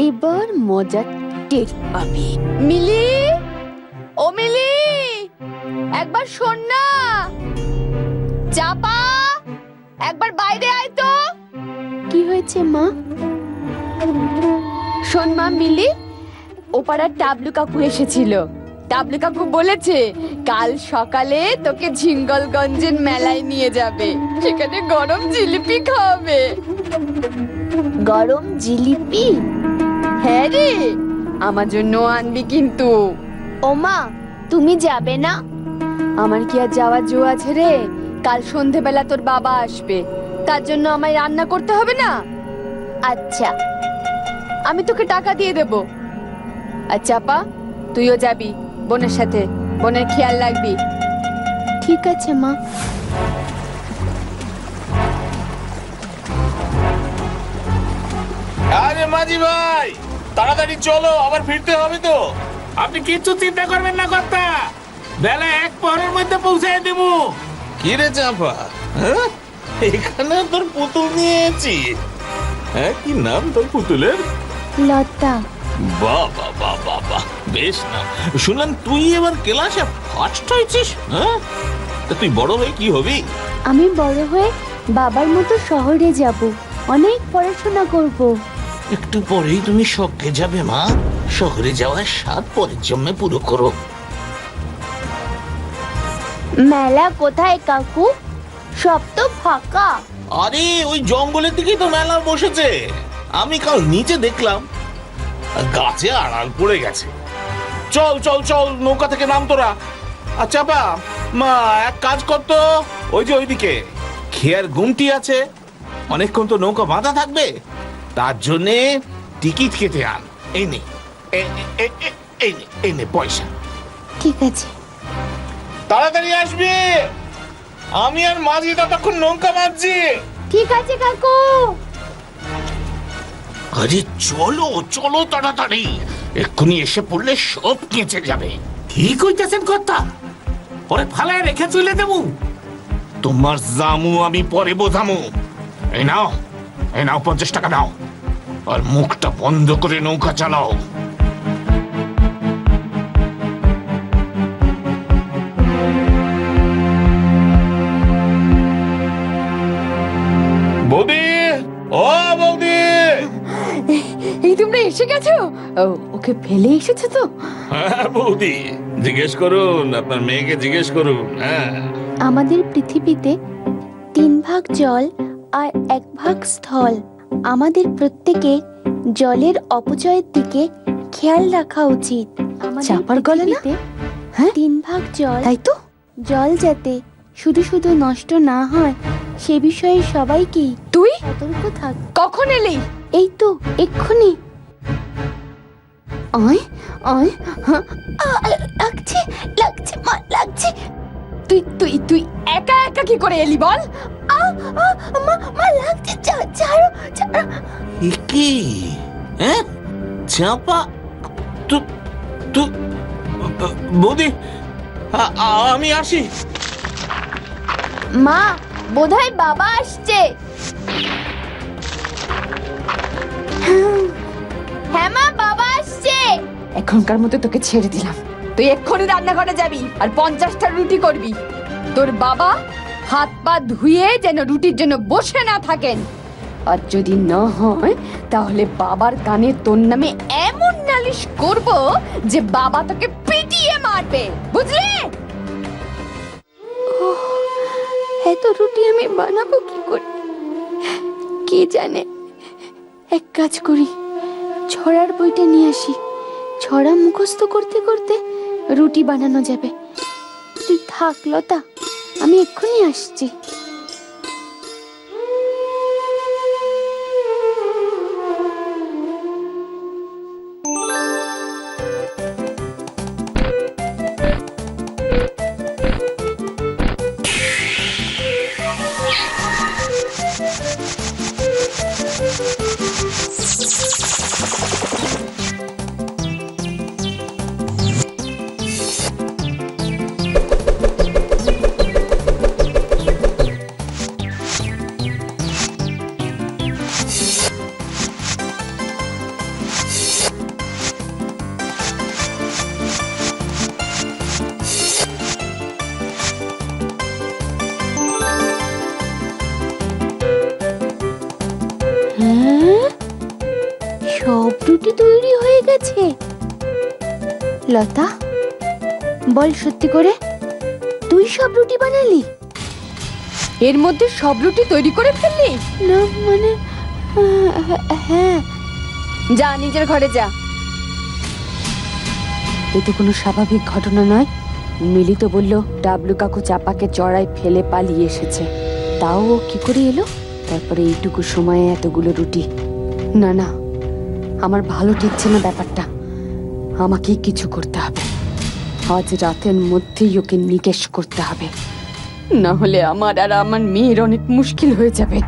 এবার মজা টের পাবি। মিলি, ও মিলি, একবার শোন না। চাপা, একবার বাইরে আয় তো। কি হয়েছে মা? শোন মা মিলি, ওপাড়ার টাবলু কাকু এসেছিল। টাবলু কাকু বলেছে কাল সকালে তোকে ঝিঙ্গলগঞ্জের মেলায় নিয়ে যাবে, সেখানে গরম জিলিপি খাওয়াবে। গরম জিলিপি? হ্যাঁ রে, আমার জন্য আনবি কিন্তু। ও মা, তুমি যাবে না? আমার কি আর যাওয়ার জো আছে রে? কাল সন্ধেবেলা তোর বাবা আসবে, তার জন্য আমায় রান্না করতে হবে না? আচ্ছা, আমি তোকে টাকা দিয়ে দেব। আচ্ছা আপা, তুইও যাবি বোনের সাথে, বোনের খেয়াল রাখবি। ঠিক আছে মা। আরে মাঝি ভাই, তাড়াতাড়ি চলো, আবার ফিরতে হবে তো। আপনি কিচ্ছু চিন্তা করবেন না কর্তা, বেলা 1 প্রহরের মধ্যে পৌঁছে দেব। কি রে চাপা, এখানে তোর পুতুল নিয়ে এসেছি। হ্যাঁ, কি নাম তোর পুতুলের? লতা। বাবা বাবা বাহ, বেশ না। শুনলাম তুই এবার ক্লাসে ফার্স্ট হয়েছিস। হ্যাঁ, তা তুই বড় হয়ে কি হবি? আমি বড় হয়ে বাবার মতো শহরে যাব, অনেক পড়াশোনা করব। একটু পরেই তুমি শখে যাবে মা, শহরে যাওয়ার স্বাদ পরের জন্য পুরো করো। মেলা কোথায় কাকু? সব তো ফাঁকা। আরে ওই জঙ্গলের দিকেই তো মেলা বসেছে। আমি কাল নিচে দেখলাম, গাছে আড়াল পড়ে গেছে। চল চল চল, নৌকা থেকে নাম তোরা। আচ্ছা বা মা, এক কাজ করতো, ওই যে ওইদিকে খেয়ার গুমটি আছে, অনেকক্ষণ তো নৌকা বাঁধা থাকবে, তার জন্যে টিকিট কেটে আন। এই নে, এই নে পয়সা। ঠিক আছে, তাড়াতাড়ি আসবি, আমি আর মাঝি ততক্ষণ নৌকা বাঁধছি। ঠিক আছে কাকু। আরে চলো চলো তাড়াতাড়ি, এক্ষুনি এসে পড়লে সব কেচে যাবে। কি কইতেছেন কর্তা? ওরে ফালায় রেখে চলে দেব? তোমার জামু আমি পরে বোঝামু। এই নাও, এই নাও 50 টাকা নাও, আর মুখটা বন্ধ করে নৌকা চালাও। বৌদি, ও বৌদি। এই তোমরা এসে গেছো? ওকে ফেলে এসেছো তো? হ্যাঁ বৌদি, জিজ্ঞেস করুন, আপনার মেয়েকে জিজ্ঞেস করুন। হ্যাঁ, আমাদের পৃথিবীতে 3 ভাগ জল আর 1 ভাগ স্থল। আমাদের প্রত্যেকের জলের অপচয়ের দিকে খেয়াল রাখা উচিত। চাপার গলে না? হ্যাঁ, 3 ভাগ জল, তাই তো। জল যাতে শুধু শুধু নষ্ট না হয় সে বিষয়ে সবাইকে তুই সতর্ক থাক। কখন এলি? এই তো এক্ষুনি। আয় আয়, লাগছে লাগছে মা, লাগছে। তুই তুই তুই একা একা কি করে এলি বল? মা লাগছে, ছাড়ো ছাড়ো। কি? হ্যাঁ, চাপা তু তু বৌদি, আমি আসি। মা, বোধহয় বাবা আসছে। হ্যাঁ মা, বাবা আসছে। এখনকার মতো তোকে ছেড়ে দিলাম, তুই এক্ষুনি রান্নাঘরে যাবি আর 50টা রুটি করবি। তোর বাবা হাত পা ধুয়ে যেন রুটির জন্য বসে না থাকেন, আর যদি না হয় তাহলে বাবার কানে তোর নামে এমন নালিশ করব যে বাবা তোকে পিটিয়ে মারবে, বুঝলি? এত রুটি আমি বানাবো কি করে কে জানে। এক কাজ করি, ছড়ার বইটা নিয়ে আসি, ছড়া মুখস্থ করতে করতে রুটি বানানো যাবে। তুই থাক লতা, আমি এক্ষুনি আসছি। সব রুটি তৈরি হয়ে গেছে। লতা, বল সত্যি করে, তুই সব রুটি বানালি? এর মধ্যে সব রুটি তৈরি করে ফেললি? না মানে হ্যাঁ। যা নিজের ঘরে যা। এ তো কোনো স্বাভাবিক ঘটনা নয়। মিলি তো বলল ডাবলু কাকু চাপাকে চড়াই ফেলে পালিয়ে এসেছে। তাও ও কি করে এলো? তারপরে এইটুকু সময়ে এতগুলো রুটি। না না, আমার ভালো ঠেকছে না ব্যাপারটা। আমাকে কিছু করতে হবে। আজ রাতের মধ্যেই ওকে নিকেশ করতে হবে, না হলে আমার আর আমার মেয়ের অনেক মুশকিল হয়ে যাবে।